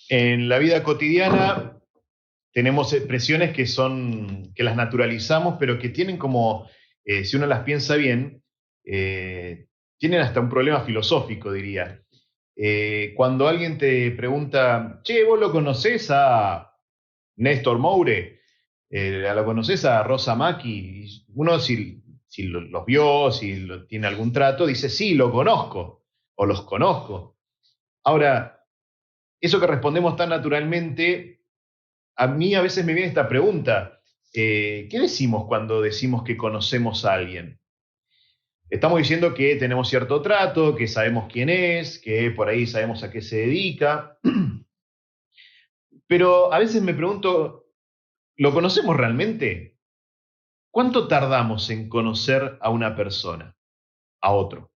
En la vida cotidiana tenemos expresiones que las naturalizamos, pero que tienen como, si uno las piensa bien, tienen hasta un problema filosófico, diría. Cuando alguien te pregunta, che, ¿vos lo conocés a Néstor Moure? ¿Lo conocés a Rosa Macchi? Y uno, si los vio, tiene algún trato, dice, sí, lo conozco o los conozco. Ahora, eso que respondemos tan naturalmente, a mí a veces me viene esta pregunta, ¿qué decimos cuando decimos que conocemos a alguien? Estamos diciendo que tenemos cierto trato, que sabemos quién es, que por ahí sabemos a qué se dedica, pero a veces me pregunto, ¿lo conocemos realmente? ¿Cuánto tardamos en conocer a una persona, a otro?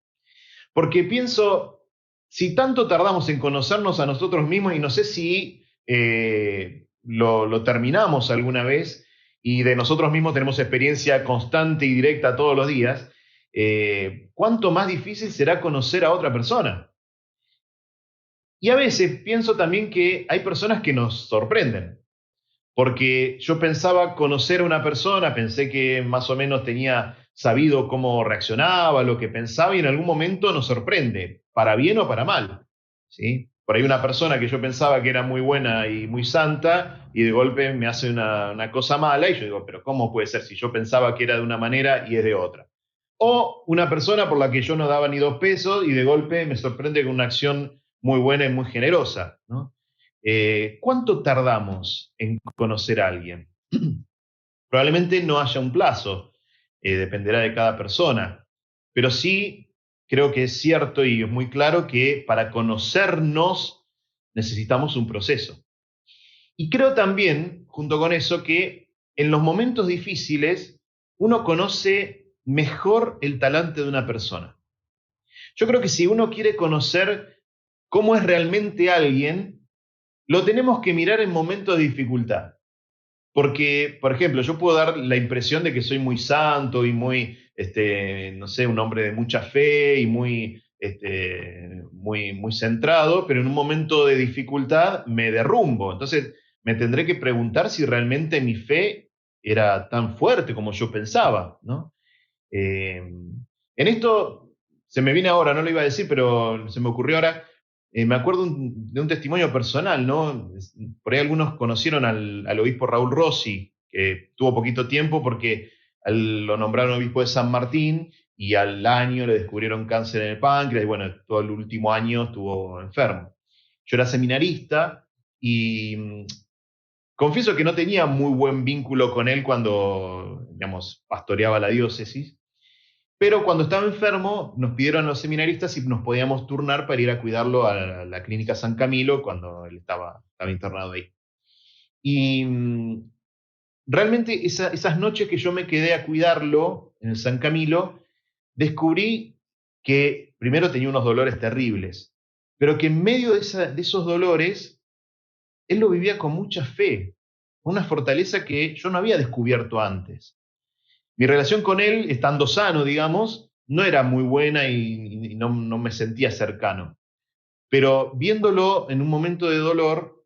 Porque pienso, si tanto tardamos en conocernos a nosotros mismos, y no sé si lo terminamos alguna vez, y de nosotros mismos tenemos experiencia constante y directa todos los días, ¿cuánto más difícil será conocer a otra persona? Y a veces pienso también que hay personas que nos sorprenden, porque yo pensaba conocer a una persona, pensé que más o menos tenía sabido cómo reaccionaba, lo que pensaba, y en algún momento nos sorprende, para bien o para mal, ¿sí? Por ahí una persona que yo pensaba que era muy buena y muy santa, y de golpe me hace una cosa mala, y yo digo, pero ¿cómo puede ser si yo pensaba que era de una manera y es de otra? O una persona por la que yo no daba ni 2 pesos, y de golpe me sorprende con una acción muy buena y muy generosa, ¿no? ¿Cuánto tardamos en conocer a alguien? Probablemente no haya un plazo, dependerá de cada persona, pero sí creo que es cierto y es muy claro que para conocernos necesitamos un proceso. Y creo también, junto con eso, que en los momentos difíciles uno conoce mejor el talante de una persona. Yo creo que si uno quiere conocer cómo es realmente alguien, lo tenemos que mirar en momentos de dificultad. Porque, por ejemplo, yo puedo dar la impresión de que soy muy santo y muy, no sé, un hombre de mucha fe y muy centrado, pero en un momento de dificultad me derrumbo. Entonces, me tendré que preguntar si realmente mi fe era tan fuerte como yo pensaba, ¿no? En esto se me viene ahora, no lo iba a decir, pero se me ocurrió ahora. Me acuerdo de un testimonio personal, ¿no? Por ahí algunos conocieron al obispo Raúl Rossi, que tuvo poquito tiempo porque lo nombraron obispo de San Martín y al año le descubrieron cáncer en el páncreas y bueno, todo el último año estuvo enfermo. Yo era seminarista y confieso que no tenía muy buen vínculo con él cuando, digamos, pastoreaba la diócesis, pero cuando estaba enfermo, nos pidieron a los seminaristas si nos podíamos turnar para ir a cuidarlo a la clínica San Camilo cuando él estaba internado ahí. Y realmente esas noches que yo me quedé a cuidarlo en el San Camilo, descubrí que primero tenía unos dolores terribles, pero que en medio de esos dolores, él lo vivía con mucha fe, una fortaleza que yo no había descubierto antes. Mi relación con él, estando sano, digamos, no era muy buena y no me sentía cercano. Pero viéndolo en un momento de dolor,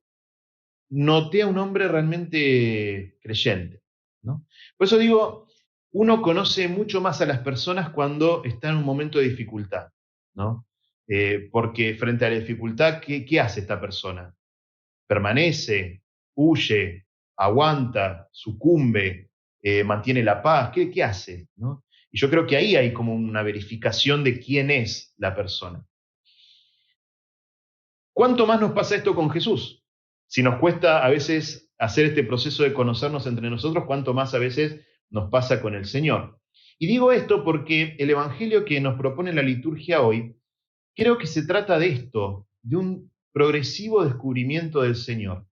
noté a un hombre realmente creyente, ¿no? Por eso digo, uno conoce mucho más a las personas cuando está en un momento de dificultad, ¿no? Porque frente a la dificultad, ¿qué hace esta persona? Permanece, huye, aguanta, sucumbe, mantiene la paz, ¿qué hace? ¿No? Y yo creo que ahí hay como una verificación de quién es la persona. ¿Cuánto más nos pasa esto con Jesús? Si nos cuesta a veces hacer este proceso de conocernos entre nosotros, ¿cuánto más a veces nos pasa con el Señor? Y digo esto porque el Evangelio que nos propone la liturgia hoy, creo que se trata de esto, de un progresivo descubrimiento del Señor.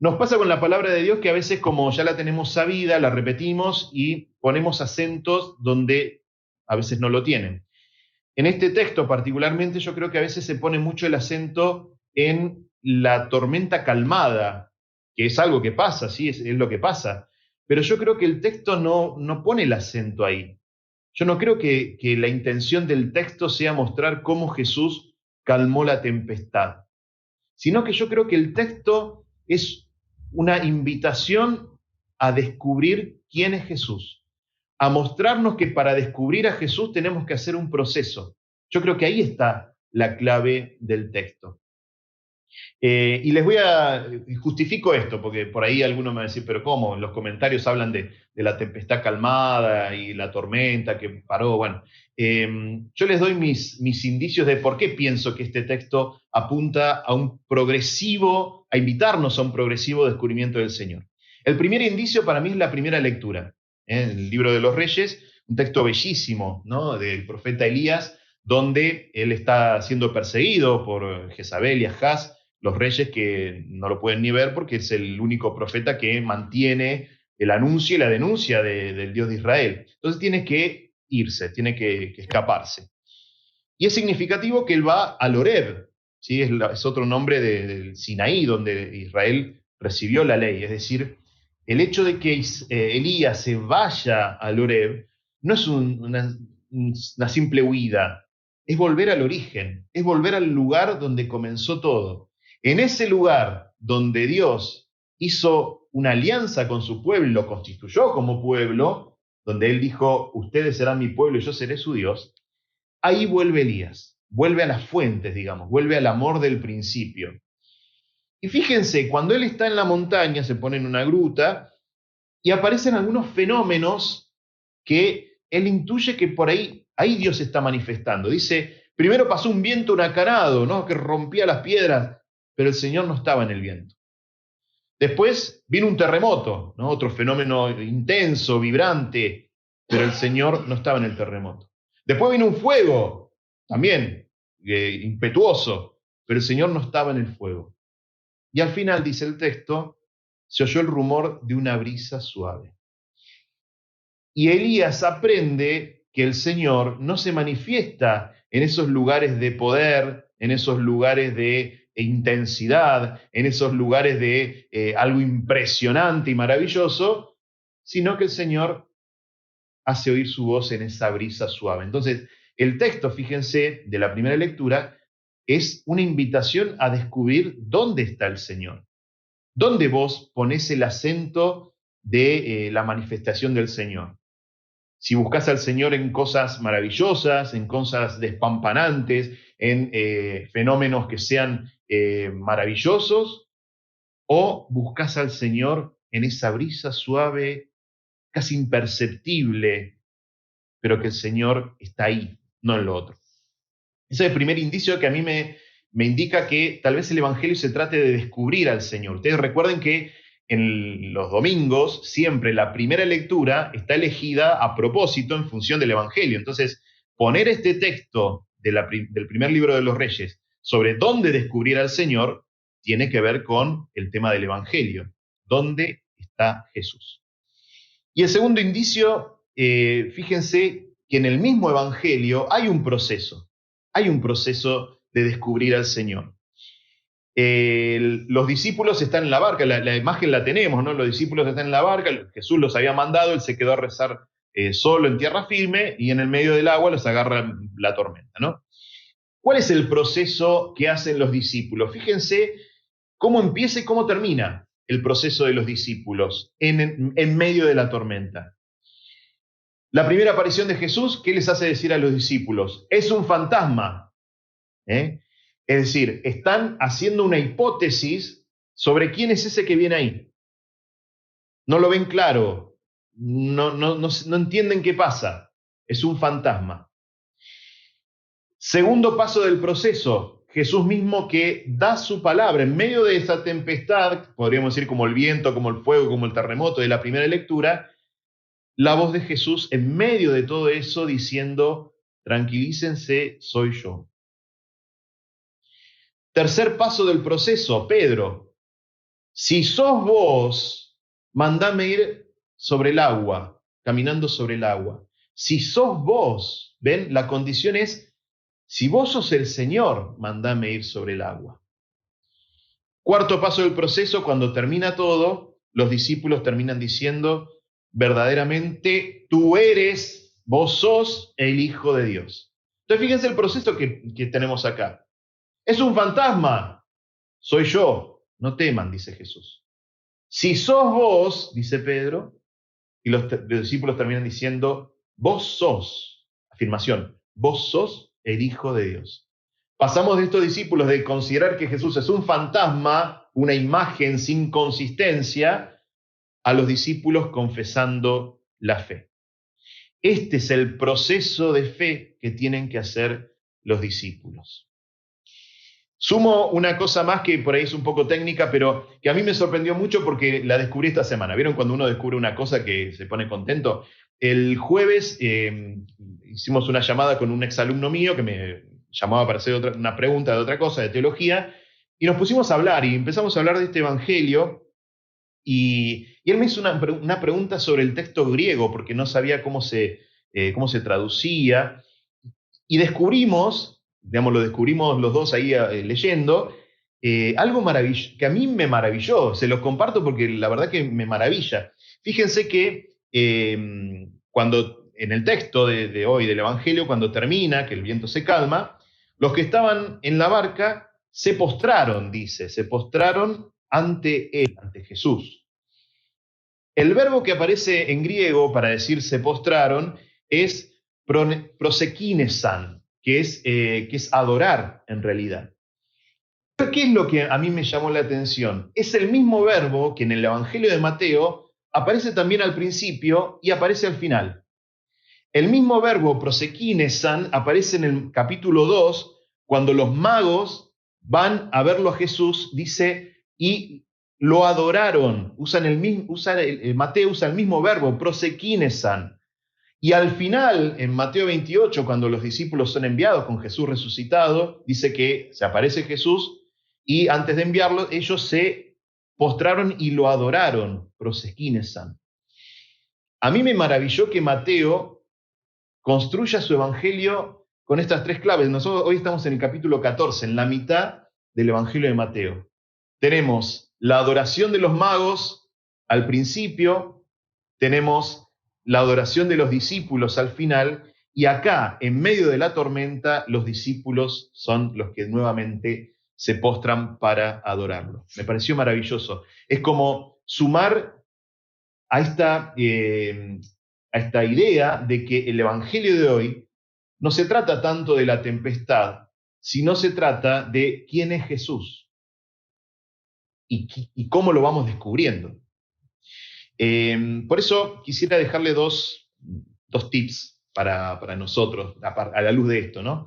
Nos pasa con la palabra de Dios que a veces como ya la tenemos sabida, la repetimos y ponemos acentos donde a veces no lo tienen. En este texto particularmente yo creo que a veces se pone mucho el acento en la tormenta calmada, que es algo que pasa, sí, es lo que pasa, pero yo creo que el texto no pone el acento ahí. Yo no creo que la intención del texto sea mostrar cómo Jesús calmó la tempestad, sino que yo creo que el texto es una invitación a descubrir quién es Jesús, a mostrarnos que para descubrir a Jesús tenemos que hacer un proceso. Yo creo que ahí está la clave del texto. Y les voy a, justifico esto, porque por ahí alguno me va a decir, pero ¿cómo? En los comentarios hablan de la tempestad calmada y la tormenta que paró. Bueno, yo les doy mis indicios de por qué pienso que este texto apunta a un progresivo, a invitarnos a un progresivo descubrimiento del Señor. El primer indicio para mí es la primera lectura, el libro de los Reyes, un texto bellísimo, ¿no? Del profeta Elías, donde él está siendo perseguido por Jezabel y Ahaz, los reyes que no lo pueden ni ver porque es el único profeta que mantiene el anuncio y la denuncia del Dios de Israel. Entonces tiene que irse, tiene que escaparse. Y es significativo que él va al Horeb, ¿sí? Es otro nombre del Sinaí, donde Israel recibió la ley. Es decir, el hecho de que Elías se vaya al Horeb no es una simple huida, es volver al origen, es volver al lugar donde comenzó todo. En ese lugar donde Dios hizo una alianza con su pueblo, lo constituyó como pueblo, donde él dijo, ustedes serán mi pueblo y yo seré su Dios, ahí vuelve Elías, vuelve a las fuentes, digamos, vuelve al amor del principio. Y fíjense, cuando él está en la montaña, se pone en una gruta y aparecen algunos fenómenos que él intuye que por ahí Dios se está manifestando. Dice, primero pasó un viento huracanado, ¿no? Que rompía las piedras, pero el Señor no estaba en el viento. Después vino un terremoto, ¿no? Otro fenómeno intenso, vibrante, pero el Señor no estaba en el terremoto. Después vino un fuego, también impetuoso, pero el Señor no estaba en el fuego. Y al final, dice el texto, se oyó el rumor de una brisa suave. Y Elías aprende que el Señor no se manifiesta en esos lugares de poder, en esos lugares de intensidad, en esos lugares de algo impresionante y maravilloso, sino que el Señor hace oír su voz en esa brisa suave. Entonces, el texto, fíjense, de la primera lectura, es una invitación a descubrir dónde está el Señor. ¿Dónde vos ponés el acento de la manifestación del Señor? Si buscas al Señor en cosas maravillosas, en cosas despampanantes, en fenómenos que sean maravillosos, o buscas al Señor en esa brisa suave, casi imperceptible, pero que el Señor está ahí, no en lo otro. Ese es el primer indicio que a mí me indica que tal vez el Evangelio se trate de descubrir al Señor. Ustedes recuerden que en los domingos siempre la primera lectura está elegida a propósito en función del Evangelio. Entonces, poner este texto del primer libro de los Reyes sobre dónde descubrir al Señor tiene que ver con el tema del Evangelio. ¿Dónde está Jesús? Y el segundo indicio, fíjense que en el mismo Evangelio hay un proceso de descubrir al Señor. Los discípulos están en la barca, la imagen la tenemos, ¿no? Los discípulos están en la barca, Jesús los había mandado, él se quedó a rezar solo en tierra firme y en el medio del agua los agarra la tormenta, ¿no? ¿Cuál es el proceso que hacen los discípulos? Fíjense cómo empieza y cómo termina el proceso de los discípulos en medio de la tormenta. La primera aparición de Jesús, ¿qué les hace decir a los discípulos? Es un fantasma. Es decir, están haciendo una hipótesis sobre quién es ese que viene ahí. No lo ven claro, no entienden qué pasa. Es un fantasma. Segundo paso del proceso, Jesús mismo que da su palabra en medio de esa tempestad, podríamos decir como el viento, como el fuego, como el terremoto de la primera lectura, la voz de Jesús en medio de todo eso diciendo, tranquilícense, soy yo. Tercer paso del proceso, Pedro, si sos vos, mandame ir sobre el agua, caminando sobre el agua. Si sos vos, ¿ven? La condición es, si vos sos el Señor, mandame ir sobre el agua. Cuarto paso del proceso, cuando termina todo, los discípulos terminan diciendo, verdaderamente tú eres, vos sos el Hijo de Dios. Entonces fíjense el proceso que tenemos acá. Es un fantasma, soy yo, no teman, dice Jesús. Si sos vos, dice Pedro, y los discípulos terminan diciendo, vos sos, afirmación, vos sos el Hijo de Dios. Pasamos de estos discípulos de considerar que Jesús es un fantasma, una imagen sin consistencia, a los discípulos confesando la fe. Este es el proceso de fe que tienen que hacer los discípulos. Sumo una cosa más que por ahí es un poco técnica, pero que a mí me sorprendió mucho porque la descubrí esta semana. ¿Vieron cuando uno descubre una cosa que se pone contento? El jueves hicimos una llamada con un exalumno mío que me llamaba para hacer una pregunta de otra cosa, de teología, y nos pusimos a hablar y empezamos a hablar de este evangelio. Y él me hizo una pregunta sobre el texto griego, porque no sabía cómo se traducía. Y descubrimos, digamos, lo descubrimos los dos ahí leyendo, algo que a mí me maravilló. Se los comparto porque la verdad que me maravilla. Fíjense que cuando en el texto de hoy del Evangelio, cuando termina, que el viento se calma, los que estaban en la barca se postraron, dice, se postraron ante él, ante Jesús. El verbo que aparece en griego para decir se postraron es prosekinesan, que es adorar en realidad. ¿Pero qué es lo que a mí me llamó la atención? Es el mismo verbo que en el Evangelio de Mateo aparece también al principio y aparece al final. El mismo verbo prosekinesan aparece en el capítulo 2, cuando los magos van a verlo a Jesús, dice, y lo adoraron. Mateo usa el mismo verbo, prosekinesan. Y al final, en Mateo 28, cuando los discípulos son enviados con Jesús resucitado, dice que se aparece Jesús y antes de enviarlo, ellos se postraron y lo adoraron, prosekinesan. A mí me maravilló que Mateo construya su evangelio con estas tres claves. Nosotros hoy estamos en el capítulo 14, en la mitad del evangelio de Mateo. Tenemos la adoración de los magos al principio, tenemos la adoración de los discípulos al final, y acá, en medio de la tormenta, los discípulos son los que nuevamente se postran para adorarlo. Me pareció maravilloso. Es como sumar a esta idea de que el evangelio de hoy no se trata tanto de la tempestad, sino se trata de quién es Jesús y cómo lo vamos descubriendo. Por eso quisiera dejarle dos tips para nosotros, a la luz de esto, ¿no?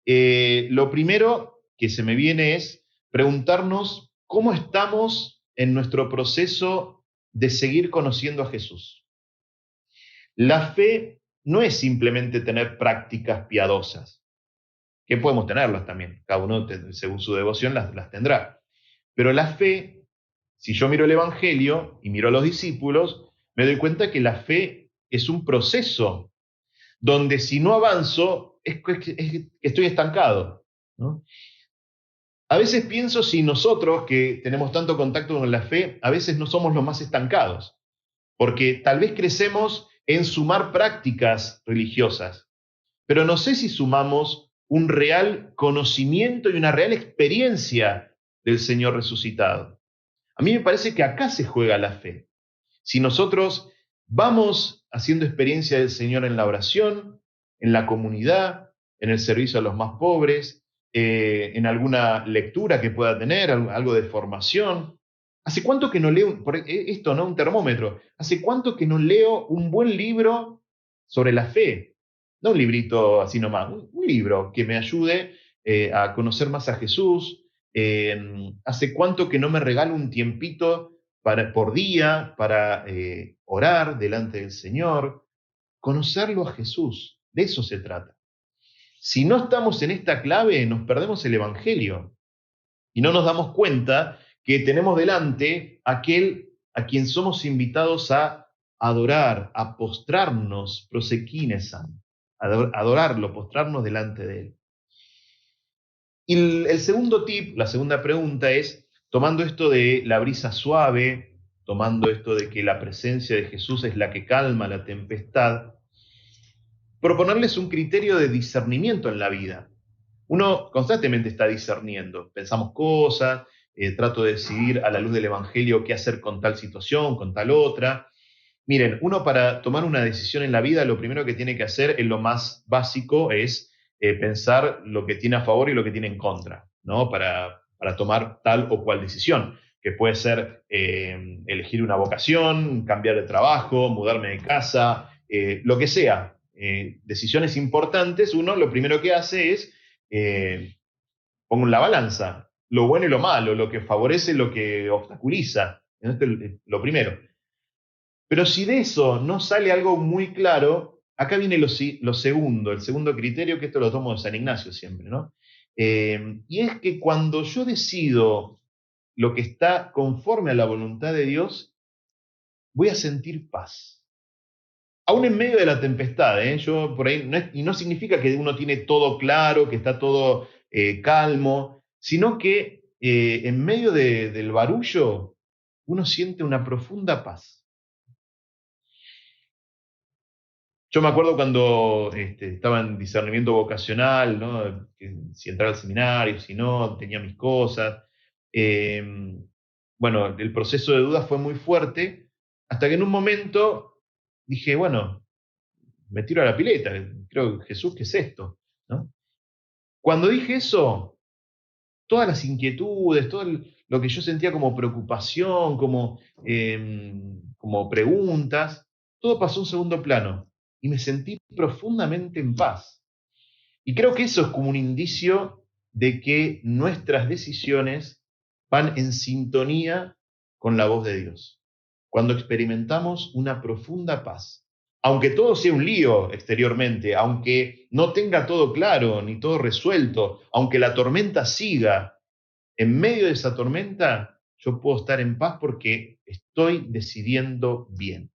Lo primero que se me viene es preguntarnos cómo estamos en nuestro proceso de seguir conociendo a Jesús. La fe no es simplemente tener prácticas piadosas, que podemos tenerlas también, cada uno según su devoción las tendrá. Pero la fe, si yo miro el Evangelio y miro a los discípulos, me doy cuenta que la fe es un proceso donde si no avanzo es que estoy estancado, ¿no? A veces pienso si nosotros, que tenemos tanto contacto con la fe, a veces no somos los más estancados, porque tal vez crecemos en sumar prácticas religiosas, pero no sé si sumamos un real conocimiento y una real experiencia del Señor resucitado. A mí me parece que acá se juega la fe. Si nosotros vamos haciendo experiencia del Señor en la oración, en la comunidad, en el servicio a los más pobres, en alguna lectura que pueda tener, algo de formación. ¿Hace cuánto que no leo, esto no un termómetro, hace cuánto que no leo un buen libro sobre la fe? No un librito así nomás, un libro que me ayude a conocer más a Jesús. ¿Hace cuánto que no me regalo un tiempito por día para orar delante del Señor? Conocerlo a Jesús, de eso se trata. Si no estamos en esta clave, nos perdemos el Evangelio y no nos damos cuenta que tenemos delante aquel a quien somos invitados a adorar, a postrarnos, prosekinesan, adorarlo, postrarnos delante de él. Y el segundo tip, la segunda pregunta es, tomando esto de la brisa suave, tomando esto de que la presencia de Jesús es la que calma la tempestad, proponerles un criterio de discernimiento en la vida. Uno constantemente está discerniendo, pensamos cosas, trato de decidir a la luz del Evangelio qué hacer con tal situación, con tal otra. Miren, uno para tomar una decisión en la vida, lo primero que tiene que hacer, en lo más básico, es pensar lo que tiene a favor y lo que tiene en contra, ¿no? Para tomar tal o cual decisión, que puede ser elegir una vocación, cambiar de trabajo, mudarme de casa, lo que sea. Decisiones importantes, uno lo primero que hace es pongo en la balanza lo bueno y lo malo, lo que favorece, lo que obstaculiza. Esto es lo primero. Pero si de eso no sale algo muy claro, acá viene lo segundo, el segundo criterio, que esto lo tomo de San Ignacio siempre, ¿no? Y es que cuando yo decido lo que está conforme a la voluntad de Dios, voy a sentir paz. Aún en medio de la tempestad, ¿eh? Yo por ahí, y no significa que uno tiene todo claro, que está todo calmo, sino que en medio del barullo uno siente una profunda paz. Yo me acuerdo cuando estaba en discernimiento vocacional, ¿no? Si entrar al seminario, si no, tenía mis cosas. Eh, bueno, el proceso de duda fue muy fuerte, hasta que en un momento dije, bueno, me tiro a la pileta, creo, Jesús, ¿qué es esto? ¿No? Cuando dije eso, todas las inquietudes, lo que yo sentía como preocupación, como preguntas, todo pasó a un segundo plano y me sentí profundamente en paz. Y creo que eso es como un indicio de que nuestras decisiones van en sintonía con la voz de Dios. Cuando experimentamos una profunda paz, aunque todo sea un lío exteriormente, aunque no tenga todo claro ni todo resuelto, aunque la tormenta siga, en medio de esa tormenta yo puedo estar en paz porque estoy decidiendo bien.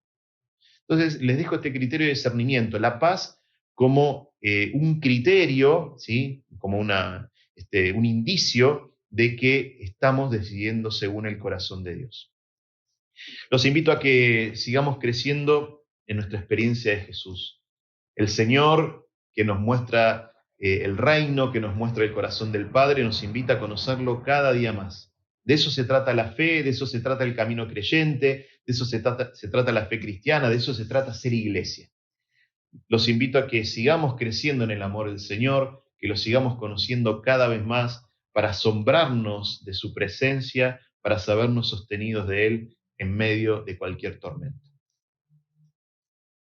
Entonces, les dejo este criterio de discernimiento, la paz como un criterio, ¿sí? Como un indicio de que estamos decidiendo según el corazón de Dios. Los invito a que sigamos creciendo en nuestra experiencia de Jesús. El Señor que nos muestra el reino, que nos muestra el corazón del Padre, nos invita a conocerlo cada día más. De eso se trata la fe, de eso se trata el camino creyente, de eso se trata la fe cristiana, de eso se trata ser iglesia. Los invito a que sigamos creciendo en el amor del Señor, que lo sigamos conociendo cada vez más para asombrarnos de su presencia, para sabernos sostenidos de Él en medio de cualquier tormenta.